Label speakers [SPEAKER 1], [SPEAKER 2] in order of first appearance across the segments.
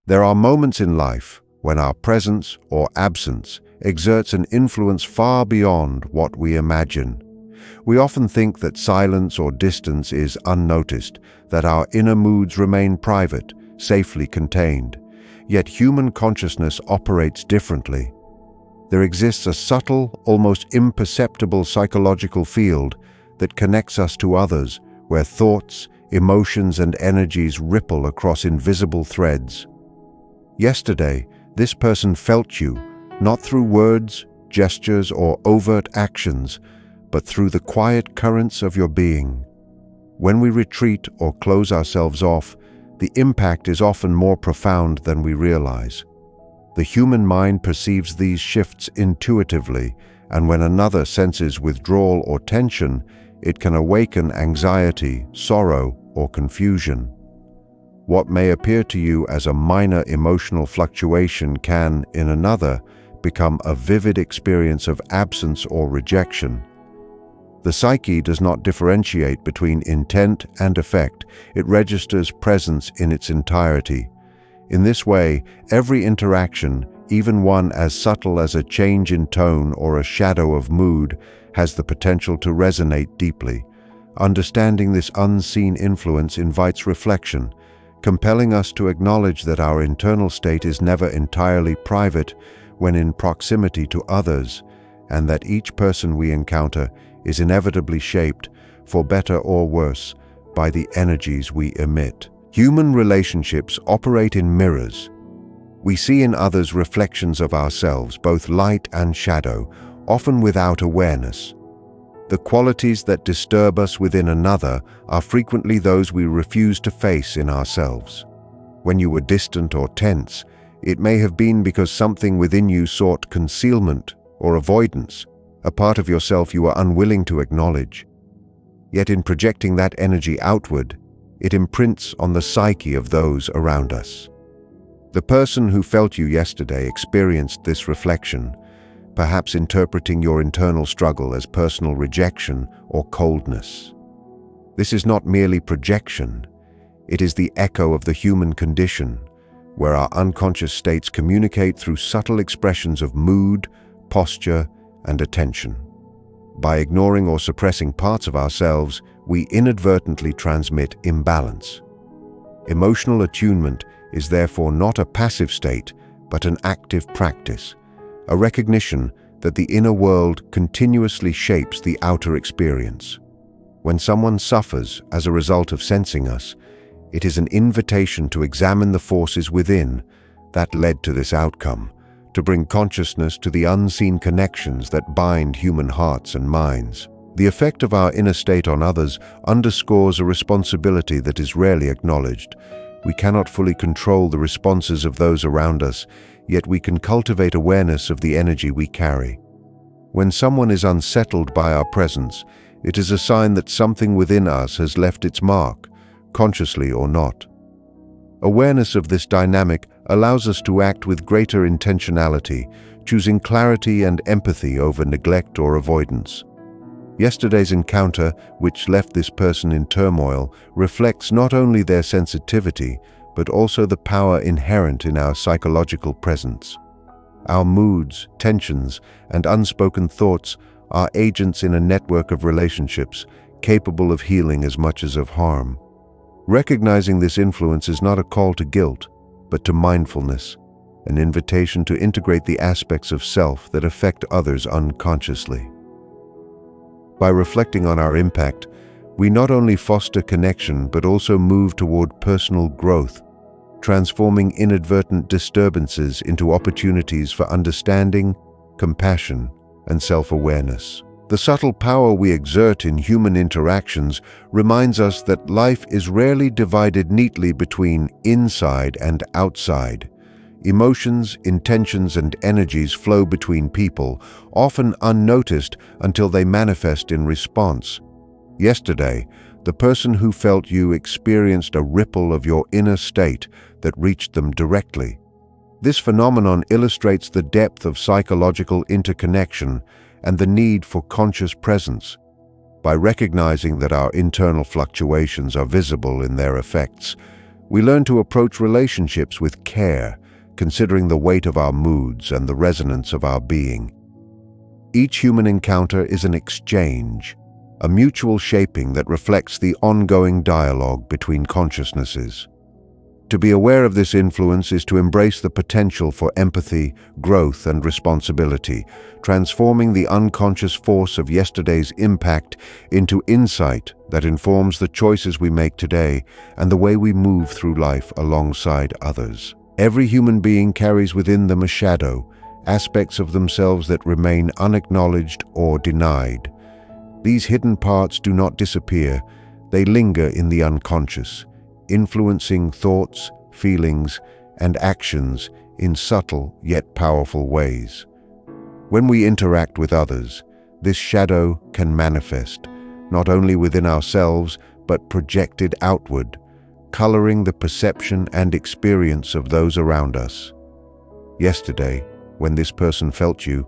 [SPEAKER 1] There are moments in life when our presence or absence exerts an influence far beyond what we imagine. We often think that silence or distance is unnoticed, that our inner moods remain private, safely contained. Yet human consciousness operates differently. There exists a subtle, almost imperceptible psychological field that connects us to others, where thoughts, emotions, and energies ripple across invisible threads. Yesterday, this person felt you, not through words, gestures, or overt actions, but through the quiet currents of your being. When we retreat or close ourselves off, the impact is often more profound than we realize. The human mind perceives these shifts intuitively, and when another senses withdrawal or tension, it can awaken anxiety, sorrow, or confusion. What may appear to you as a minor emotional fluctuation can, in another, become a vivid experience of absence or rejection. The psyche does not differentiate between intent and effect. It registers presence in its entirety. In this way, every interaction, even one as subtle as a change in tone or a shadow of mood, has the potential to resonate deeply. Understanding this unseen influence invites reflection, compelling us to acknowledge that our internal state is never entirely private when in proximity to others, and that each person we encounter is inevitably shaped, for better or worse, by the energies we emit. Human relationships operate in mirrors. We see in others reflections of ourselves, both light and shadow, often without awareness. The qualities that disturb us within another are frequently those we refuse to face in ourselves. When you were distant or tense, it may have been because something within you sought concealment or avoidance, a part of yourself you are unwilling to acknowledge. Yet in projecting that energy outward, it imprints on the psyche of those around us. The person who felt you yesterday experienced this reflection, perhaps interpreting your internal struggle as personal rejection or coldness. This is not merely projection, it is the echo of the human condition, where our unconscious states communicate through subtle expressions of mood, posture, and attention. By ignoring or suppressing parts of ourselves, we inadvertently transmit imbalance. Emotional attunement is therefore not a passive state, but an active practice, a recognition that the inner world continuously shapes the outer experience. When someone suffers as a result of sensing us, it is an invitation to examine the forces within that led to this outcome, to bring consciousness to the unseen connections that bind human hearts and minds. The effect of our inner state on others underscores a responsibility that is rarely acknowledged. We cannot fully control the responses of those around us, yet we can cultivate awareness of the energy we carry. When someone is unsettled by our presence, it is a sign that something within us has left its mark, consciously or not. Awareness of this dynamic allows us to act with greater intentionality, choosing clarity and empathy over neglect or avoidance. Yesterday's encounter, which left this person in turmoil, reflects not only their sensitivity, but also the power inherent in our psychological presence. Our moods, tensions, and unspoken thoughts are agents in a network of relationships, capable of healing as much as of harm. Recognizing this influence is not a call to guilt, but to mindfulness, an invitation to integrate the aspects of self that affect others unconsciously. By reflecting on our impact, we not only foster connection but also move toward personal growth, transforming inadvertent disturbances into opportunities for understanding, compassion, and self-awareness. The subtle power we exert in human interactions reminds us that life is rarely divided neatly between inside and outside. Emotions, intentions, and energies flow between people, often unnoticed until they manifest in response. Yesterday, the person who felt you experienced a ripple of your inner state that reached them directly. This phenomenon illustrates the depth of psychological interconnection and the need for conscious presence. By recognizing that our internal fluctuations are visible in their effects, We learn to approach relationships with care, considering the weight of our moods and the resonance of our being. Each human encounter is an exchange, a mutual shaping that reflects the ongoing dialogue between consciousnesses. To be aware of this influence is to embrace the potential for empathy, growth, and responsibility, transforming the unconscious force of yesterday's impact into insight that informs the choices we make today and the way we move through life alongside others. Every human being carries within them a shadow, aspects of themselves that remain unacknowledged or denied. These hidden parts do not disappear, they linger in the unconscious, influencing thoughts, feelings, and actions in subtle yet powerful ways. When we interact with others, this shadow can manifest, not only within ourselves, but projected outward, coloring the perception and experience of those around us. Yesterday, when this person felt you,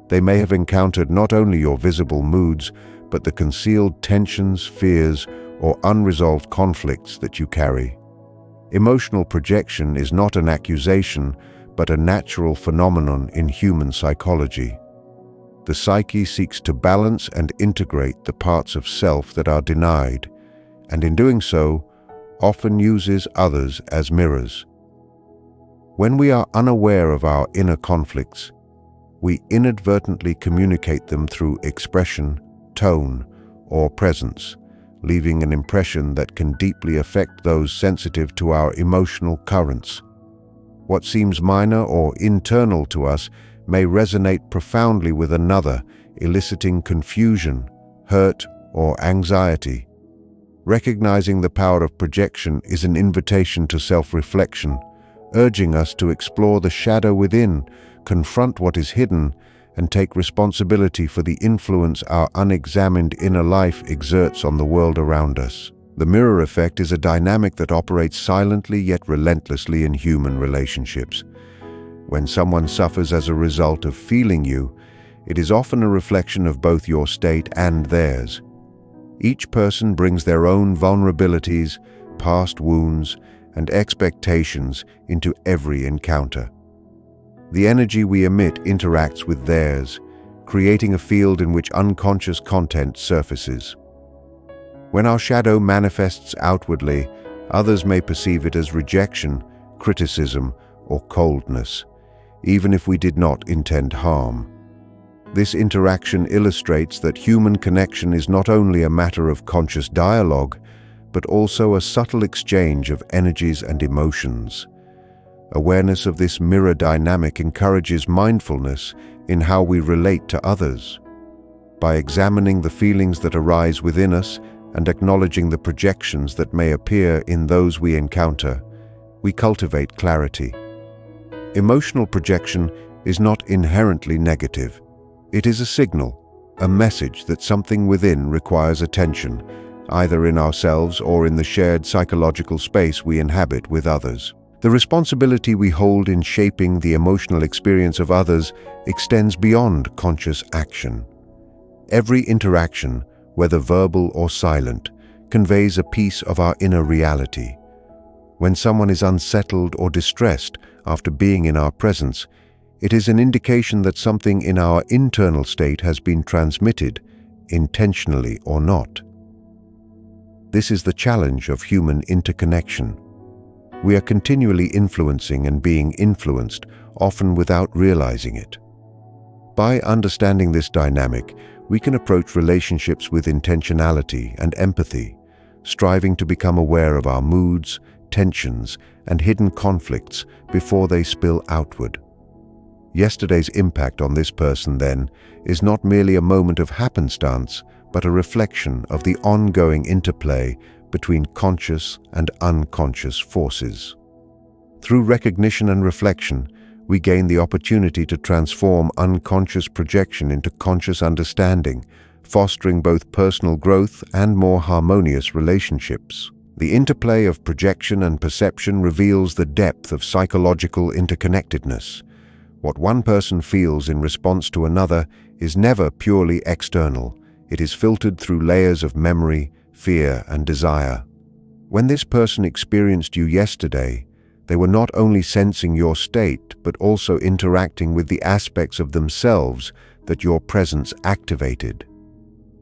[SPEAKER 1] they may have encountered not only your visible moods, but the concealed tensions, fears, or unresolved conflicts that you carry. Emotional projection is not an accusation, but a natural phenomenon in human psychology. The psyche seeks to balance and integrate the parts of self that are denied, and in doing so, often uses others as mirrors. When we are unaware of our inner conflicts, we inadvertently communicate them through expression, tone, or presence, leaving an impression that can deeply affect those sensitive to our emotional currents. What seems minor or internal to us may resonate profoundly with another, eliciting confusion, hurt, or anxiety. Recognizing the power of projection is an invitation to self-reflection, urging us to explore the shadow within, confront what is hidden, and take responsibility for the influence our unexamined inner life exerts on the world around us. The mirror effect is a dynamic that operates silently yet relentlessly in human relationships. When someone suffers as a result of feeling you, it is often a reflection of both your state and theirs. Each person brings their own vulnerabilities, past wounds, and expectations into every encounter. The energy we emit interacts with theirs, creating a field in which unconscious content surfaces. When our shadow manifests outwardly, others may perceive it as rejection, criticism, or coldness, even if we did not intend harm. This interaction illustrates that human connection is not only a matter of conscious dialogue, but also a subtle exchange of energies and emotions. Awareness of this mirror dynamic encourages mindfulness in how we relate to others. By examining the feelings that arise within us and acknowledging the projections that may appear in those we encounter, we cultivate clarity. Emotional projection is not inherently negative. It is a signal, a message that something within requires attention, either in ourselves or in the shared psychological space we inhabit with others. The responsibility we hold in shaping the emotional experience of others extends beyond conscious action. Every interaction, whether verbal or silent, conveys a piece of our inner reality. When someone is unsettled or distressed after being in our presence, it is an indication that something in our internal state has been transmitted, intentionally or not. This is the challenge of human interconnection. We are continually influencing and being influenced, often without realizing it. By understanding this dynamic, we can approach relationships with intentionality and empathy, striving to become aware of our moods, tensions, and hidden conflicts before they spill outward. Yesterday's impact on this person, then, is not merely a moment of happenstance, but a reflection of the ongoing interplay between conscious and unconscious forces. Through recognition and reflection, we gain the opportunity to transform unconscious projection into conscious understanding, fostering both personal growth and more harmonious relationships. The interplay of projection and perception reveals the depth of psychological interconnectedness. What one person feels in response to another is never purely external. It is filtered through layers of memory, fear, and desire. When this person experienced you yesterday, they were not only sensing your state, but also interacting with the aspects of themselves that your presence activated.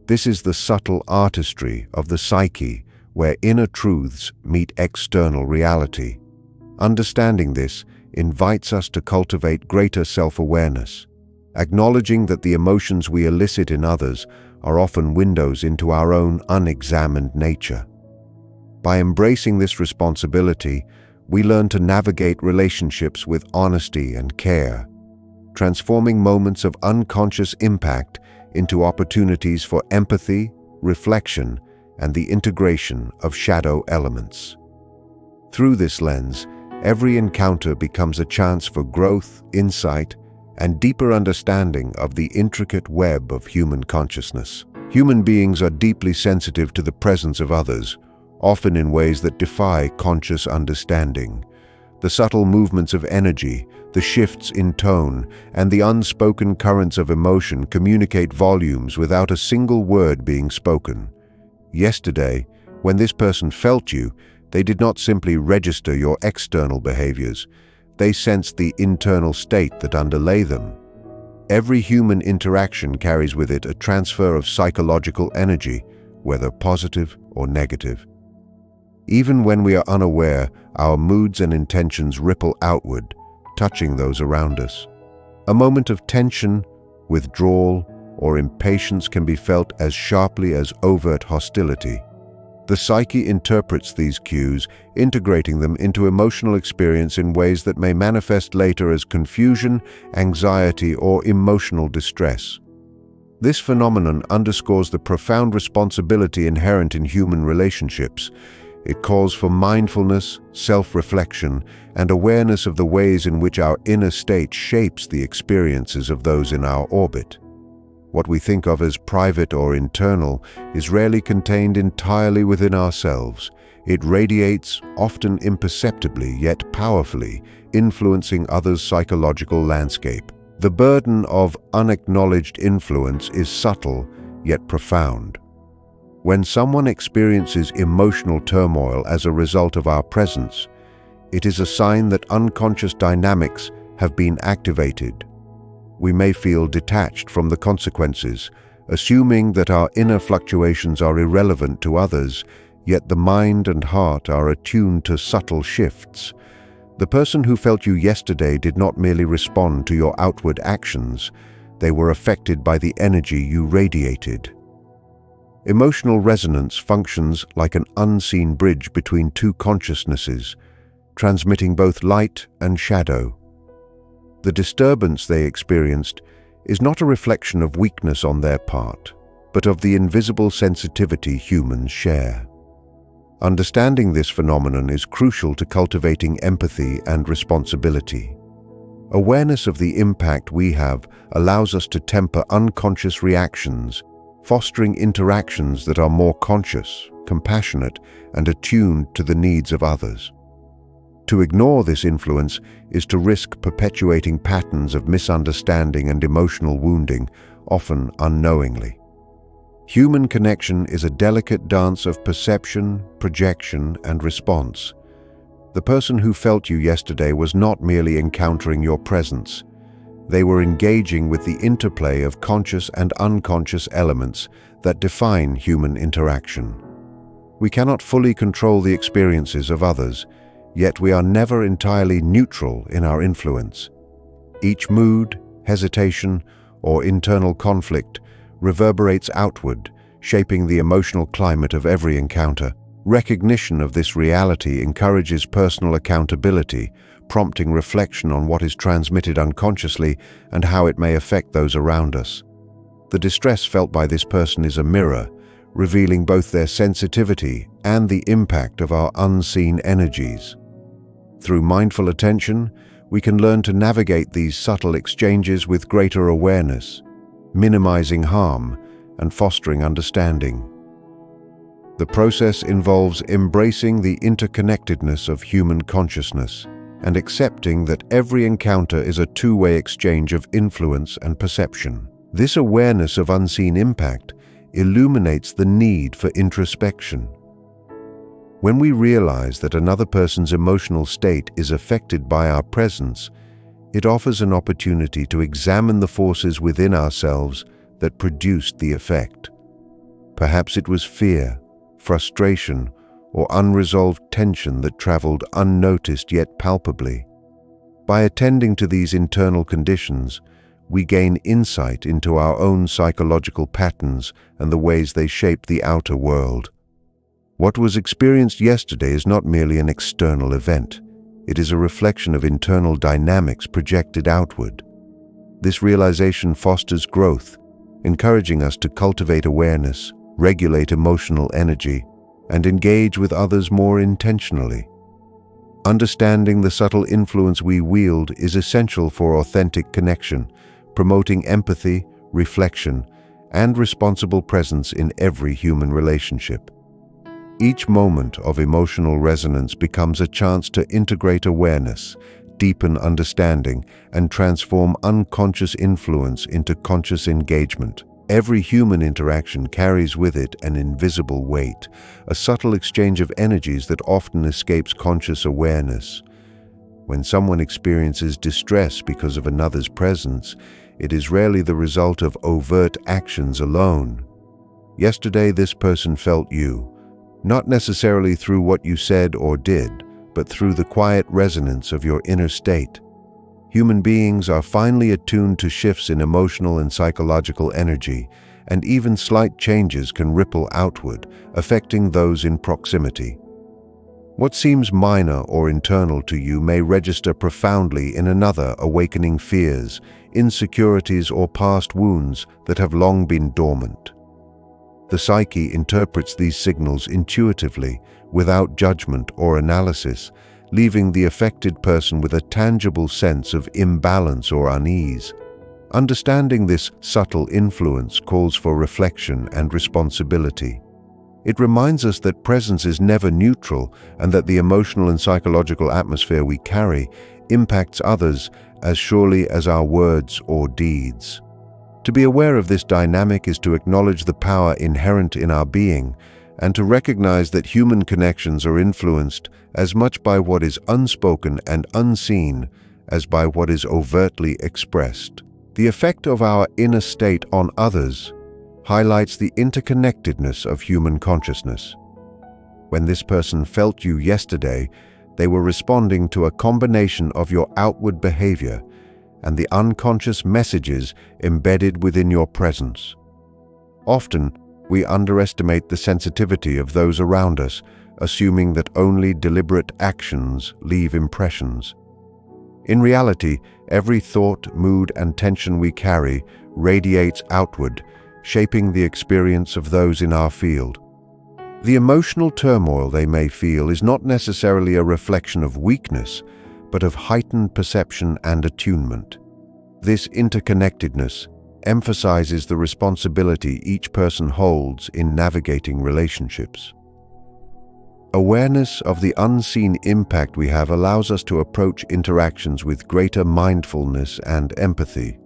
[SPEAKER 1] This is the subtle artistry of the psyche, where inner truths meet external reality. Understanding this invites us to cultivate greater self-awareness, acknowledging that the emotions we elicit in others are often windows into our own unexamined nature. By embracing this responsibility, we learn to navigate relationships with honesty and care, transforming moments of unconscious impact into opportunities for empathy, reflection, and the integration of shadow elements. Through this lens, every encounter becomes a chance for growth, insight, and deeper understanding of the intricate web of human consciousness. Human beings are deeply sensitive to the presence of others, often in ways that defy conscious understanding. The subtle movements of energy, the shifts in tone, and the unspoken currents of emotion communicate volumes without a single word being spoken. Yesterday, when this person felt you, they did not simply register your external behaviors. They sensed the internal state that underlay them. Every human interaction carries with it a transfer of psychological energy, whether positive or negative. Even when we are unaware, our moods and intentions ripple outward, touching those around us. A moment of tension, withdrawal, or impatience can be felt as sharply as overt hostility. The psyche interprets these cues, integrating them into emotional experience in ways that may manifest later as confusion, anxiety, or emotional distress. This phenomenon underscores the profound responsibility inherent in human relationships. It calls for mindfulness, self-reflection, and awareness of the ways in which our inner state shapes the experiences of those in our orbit. What we think of as private or internal is rarely contained entirely within ourselves. It radiates, often imperceptibly yet powerfully, influencing others' psychological landscape. The burden of unacknowledged influence is subtle yet profound. When someone experiences emotional turmoil as a result of our presence, it is a sign that unconscious dynamics have been activated. We may feel detached from the consequences, assuming that our inner fluctuations are irrelevant to others, yet the mind and heart are attuned to subtle shifts. The person who felt you yesterday did not merely respond to your outward actions, they were affected by the energy you radiated. Emotional resonance functions like an unseen bridge between two consciousnesses, transmitting both light and shadow. The disturbance they experienced is not a reflection of weakness on their part, but of the invisible sensitivity humans share. Understanding this phenomenon is crucial to cultivating empathy and responsibility. Awareness of the impact we have allows us to temper unconscious reactions, fostering interactions that are more conscious, compassionate, and attuned to the needs of others. To ignore this influence is to risk perpetuating patterns of misunderstanding and emotional wounding, often unknowingly. Human connection is a delicate dance of perception, projection, and response. The person who felt you yesterday was not merely encountering your presence. They were engaging with the interplay of conscious and unconscious elements that define human interaction. We cannot fully control the experiences of others, yet we are never entirely neutral in our influence. Each mood, hesitation, or internal conflict reverberates outward, shaping the emotional climate of every encounter. Recognition of this reality encourages personal accountability, prompting reflection on what is transmitted unconsciously and how it may affect those around us. The distress felt by this person is a mirror, revealing both their sensitivity and the impact of our unseen energies. Through mindful attention, we can learn to navigate these subtle exchanges with greater awareness, minimizing harm and fostering understanding. The process involves embracing the interconnectedness of human consciousness and accepting that every encounter is a two-way exchange of influence and perception. This awareness of unseen impact illuminates the need for introspection. When we realize that another person's emotional state is affected by our presence, it offers an opportunity to examine the forces within ourselves that produced the effect. Perhaps it was fear, frustration, or unresolved tension that traveled unnoticed yet palpably. By attending to these internal conditions, we gain insight into our own psychological patterns and the ways they shape the outer world. What was experienced yesterday is not merely an external event. It is a reflection of internal dynamics projected outward. This realization fosters growth, encouraging us to cultivate awareness, regulate emotional energy, and engage with others more intentionally. Understanding the subtle influence we wield is essential for authentic connection, promoting empathy, reflection, and responsible presence in every human relationship. Each moment of emotional resonance becomes a chance to integrate awareness, deepen understanding, and transform unconscious influence into conscious engagement. Every human interaction carries with it an invisible weight, a subtle exchange of energies that often escapes conscious awareness. When someone experiences distress because of another's presence, it is rarely the result of overt actions alone. Yesterday, this person felt you, not necessarily through what you said or did, but through the quiet resonance of your inner state. Human beings are finely attuned to shifts in emotional and psychological energy, and even slight changes can ripple outward, affecting those in proximity. What seems minor or internal to you may register profoundly in another, awakening fears, insecurities, or past wounds that have long been dormant. The psyche interprets these signals intuitively, without judgment or analysis, leaving the affected person with a tangible sense of imbalance or unease. Understanding this subtle influence calls for reflection and responsibility. It reminds us that presence is never neutral and that the emotional and psychological atmosphere we carry impacts others as surely as our words or deeds. To be aware of this dynamic is to acknowledge the power inherent in our being and to recognize that human connections are influenced as much by what is unspoken and unseen as by what is overtly expressed. The effect of our inner state on others highlights the interconnectedness of human consciousness. When this person felt you yesterday, they were responding to a combination of your outward behavior and the unconscious messages embedded within your presence. Often, we underestimate the sensitivity of those around us, assuming that only deliberate actions leave impressions. In reality, every thought, mood, and tension we carry radiates outward, shaping the experience of those in our field. The emotional turmoil they may feel is not necessarily a reflection of weakness, but of heightened perception and attunement. This interconnectedness emphasizes the responsibility each person holds in navigating relationships. Awareness of the unseen impact we have allows us to approach interactions with greater mindfulness and empathy.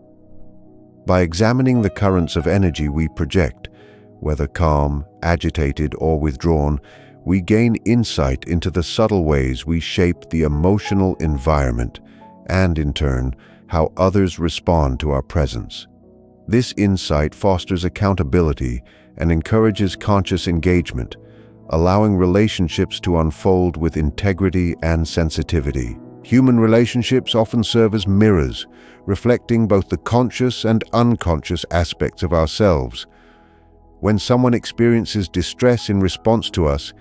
[SPEAKER 1] By examining the currents of energy we project, whether calm, agitated, or withdrawn, we gain insight into the subtle ways we shape the emotional environment and, in turn, how others respond to our presence. This insight fosters accountability and encourages conscious engagement, allowing relationships to unfold with integrity and sensitivity. Human relationships often serve as mirrors, reflecting both the conscious and unconscious aspects of ourselves. When someone experiences distress in response to us,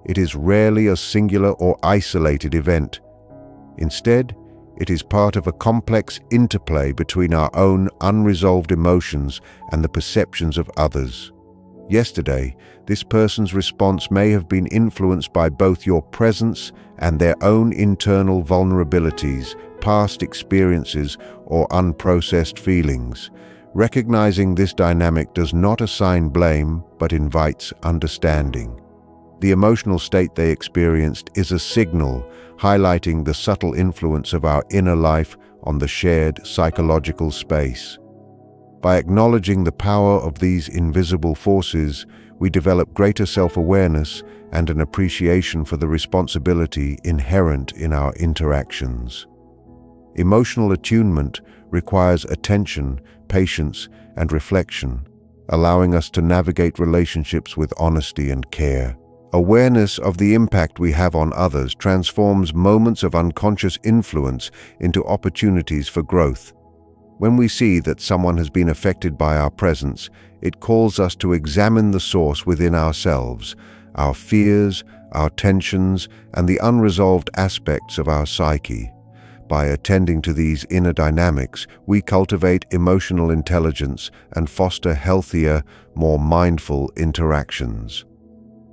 [SPEAKER 1] it is rarely a singular or isolated event. Instead, it is part of a complex interplay between our own unresolved emotions and the perceptions of others. Yesterday, this person's response may have been influenced by both your presence and their own internal vulnerabilities, past experiences, or unprocessed feelings. Recognizing this dynamic does not assign blame, but invites understanding. The emotional state they experienced is a signal highlighting the subtle influence of our inner life on the shared psychological space. By acknowledging the power of these invisible forces, we develop greater self-awareness and an appreciation for the responsibility inherent in our interactions. Emotional attunement requires attention, patience, and reflection, allowing us to navigate relationships with honesty and care. Awareness of the impact we have on others transforms moments of unconscious influence into opportunities for growth. When we see that someone has been affected by our presence, it calls us to examine the source within ourselves, our fears, our tensions, and the unresolved aspects of our psyche. By attending to these inner dynamics, we cultivate emotional intelligence and foster healthier, more mindful interactions.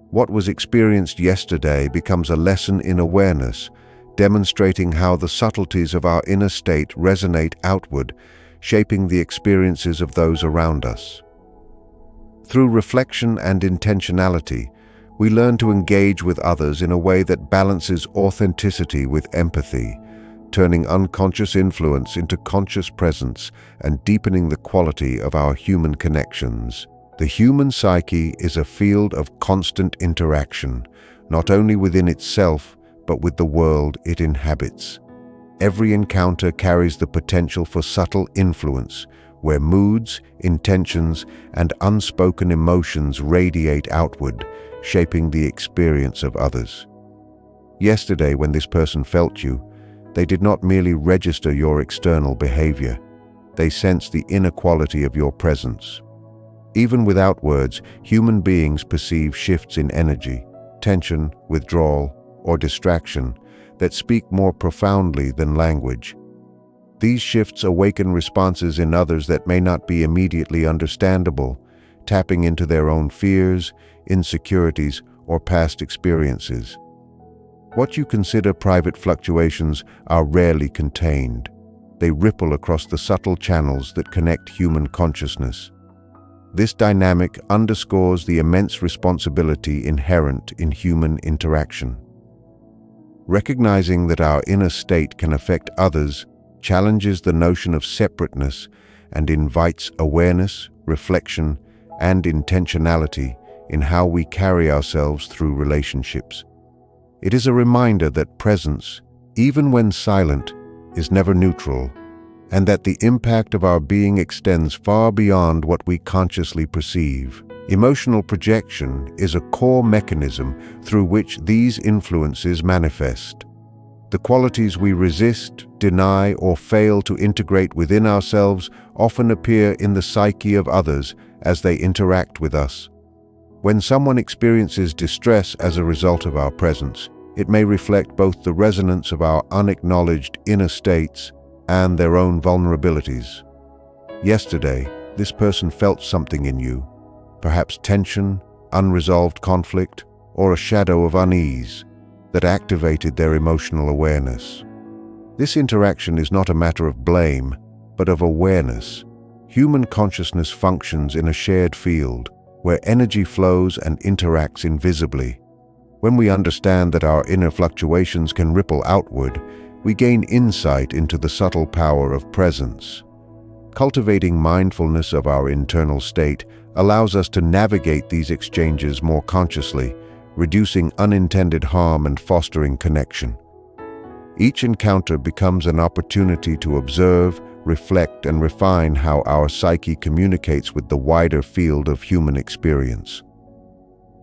[SPEAKER 1] What was experienced yesterday becomes a lesson in awareness, demonstrating how the subtleties of our inner state resonate outward, shaping the experiences of those around us. Through reflection and intentionality, we learn to engage with others in a way that balances authenticity with empathy, turning unconscious influence into conscious presence and deepening the quality of our human connections. The human psyche is a field of constant interaction, not only within itself, but with the world it inhabits. Every encounter carries the potential for subtle influence, where moods, intentions, and unspoken emotions radiate outward, shaping the experience of others. Yesterday, when this person felt you, they did not merely register your external behavior. They sensed the inner quality of your presence. Even without words, human beings perceive shifts in energy, tension, withdrawal, or distraction that speak more profoundly than language. These shifts awaken responses in others that may not be immediately understandable, tapping into their own fears, insecurities, or past experiences. What you consider private fluctuations are rarely contained. They ripple across the subtle channels that connect human consciousness. This dynamic underscores the immense responsibility inherent in human interaction. Recognizing that our inner state can affect others challenges the notion of separateness and invites awareness, reflection, and intentionality in how we carry ourselves through relationships. It is a reminder that presence, even when silent, is never neutral, and that the impact of our being extends far beyond what we consciously perceive. Emotional projection is a core mechanism through which these influences manifest. The qualities we resist, deny, or fail to integrate within ourselves often appear in the psyche of others as they interact with us. When someone experiences distress as a result of our presence, it may reflect both the resonance of our unacknowledged inner states and their own vulnerabilities. Yesterday, this person felt something in you, perhaps tension, unresolved conflict, or a shadow of unease that activated their emotional awareness. This interaction is not a matter of blame, but of awareness. Human consciousness functions in a shared field where energy flows and interacts invisibly. When we understand that our inner fluctuations can ripple outward, we gain insight into the subtle power of presence. Cultivating mindfulness of our internal state allows us to navigate these exchanges more consciously, reducing unintended harm and fostering connection. Each encounter becomes an opportunity to observe, reflect, and refine how our psyche communicates with the wider field of human experience.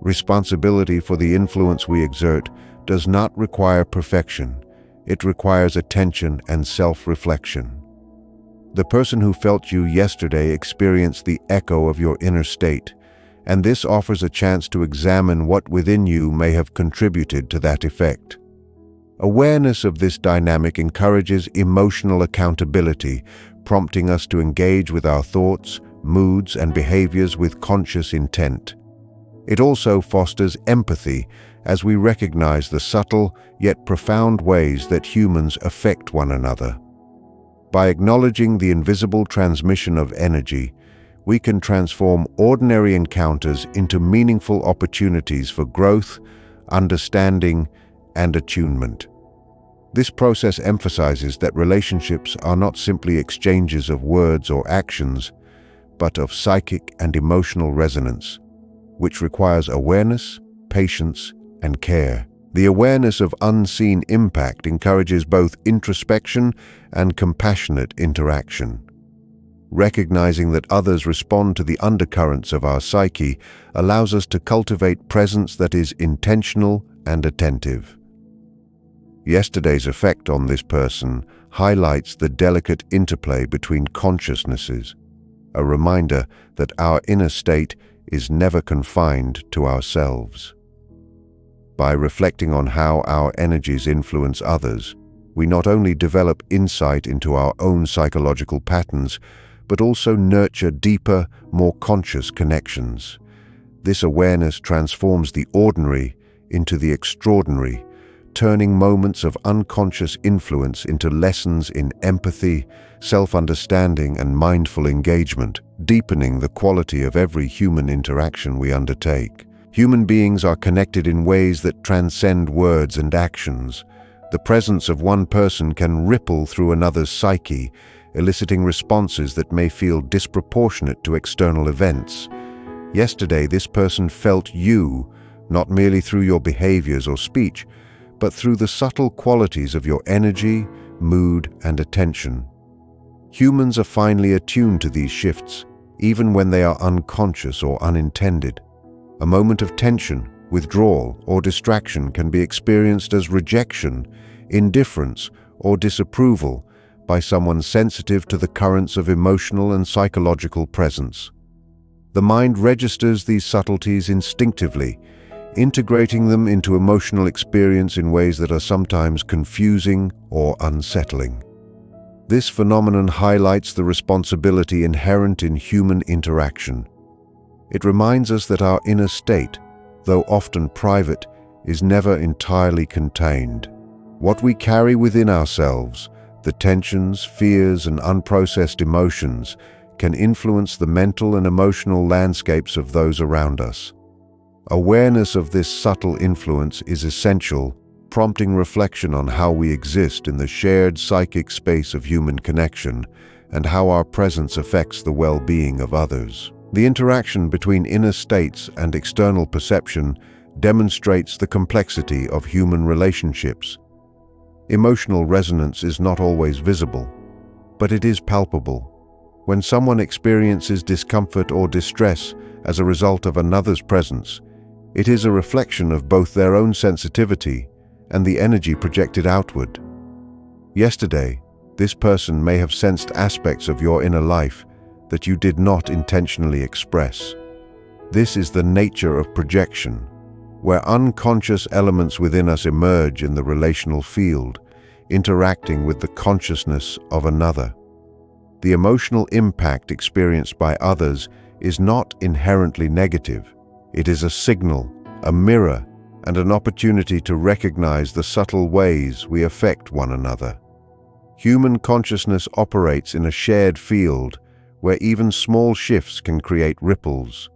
[SPEAKER 1] Responsibility for the influence we exert does not require perfection. It requires attention and self-reflection. The person who felt you yesterday experienced the echo of your inner state, and this offers a chance to examine what within you may have contributed to that effect. Awareness of this dynamic encourages emotional accountability, prompting us to engage with our thoughts, moods, and behaviors with conscious intent. It also fosters empathy as we recognize the subtle yet profound ways that humans affect one another. By acknowledging the invisible transmission of energy, we can transform ordinary encounters into meaningful opportunities for growth, understanding, and attunement. This process emphasizes that relationships are not simply exchanges of words or actions, but of psychic and emotional resonance. which requires awareness, patience, and care. The awareness of unseen impact encourages both introspection and compassionate interaction. Recognizing that others respond to the undercurrents of our psyche allows us to cultivate presence that is intentional and attentive. Yesterday's effect on this person highlights the delicate interplay between consciousnesses, a reminder that our inner state is never confined to ourselves. By reflecting on how our energies influence others, we not only develop insight into our own psychological patterns, but also nurture deeper, more conscious connections. This awareness transforms the ordinary into the extraordinary, turning moments of unconscious influence into lessons in empathy, self-understanding, and mindful engagement, deepening the quality of every human interaction we undertake. Human beings are connected in ways that transcend words and actions. The presence of one person can ripple through another's psyche, eliciting responses that may feel disproportionate to external events. Yesterday, this person felt you, not merely through your behaviors or speech, but through the subtle qualities of your energy, mood, and attention. Humans are finely attuned to these shifts, even when they are unconscious or unintended. A moment of tension, withdrawal, or distraction can be experienced as rejection, indifference, or disapproval by someone sensitive to the currents of emotional and psychological presence. The mind registers these subtleties instinctively, integrating them into emotional experience in ways that are sometimes confusing or unsettling. This phenomenon highlights the responsibility inherent in human interaction. It reminds us that our inner state, though often private, is never entirely contained. What we carry within ourselves, the tensions, fears, and unprocessed emotions, can influence the mental and emotional landscapes of those around us. Awareness of this subtle influence is essential, prompting reflection on how we exist in the shared psychic space of human connection and how our presence affects the well-being of others. The interaction between inner states and external perception demonstrates the complexity of human relationships. Emotional resonance is not always visible, but it is palpable. When someone experiences discomfort or distress as a result of another's presence, it is a reflection of both their own sensitivity and the energy projected outward. Yesterday, this person may have sensed aspects of your inner life that you did not intentionally express. This is the nature of projection, where unconscious elements within us emerge in the relational field, interacting with the consciousness of another. The emotional impact experienced by others is not inherently negative. It is a signal, a mirror, and an opportunity to recognize the subtle ways we affect one another. Human consciousness operates in a shared field where even small shifts can create ripples.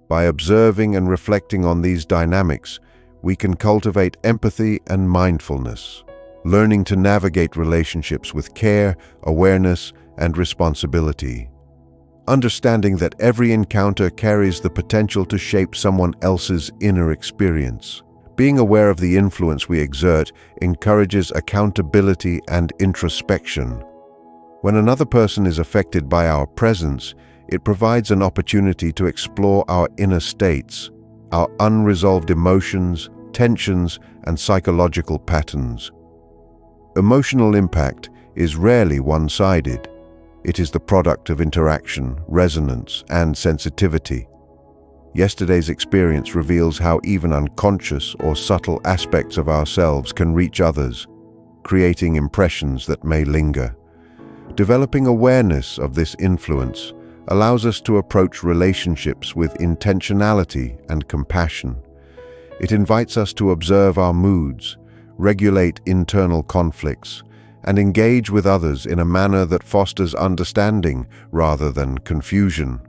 [SPEAKER 1] By observing and reflecting on these dynamics, we can cultivate empathy and mindfulness, learning to navigate relationships with care, awareness, and responsibility. Understanding that every encounter carries the potential to shape someone else's inner experience. Being aware of the influence we exert encourages accountability and introspection. When another person is affected by our presence, it provides an opportunity to explore our inner states, our unresolved emotions, tensions, and psychological patterns. Emotional impact is rarely one-sided. It is the product of interaction, resonance, and sensitivity. Yesterday's experience reveals how even unconscious or subtle aspects of ourselves can reach others, creating impressions that may linger. Developing awareness of this influence allows us to approach relationships with intentionality and compassion. It invites us to observe our moods, regulate internal conflicts, and engage with others in a manner that fosters understanding rather than confusion.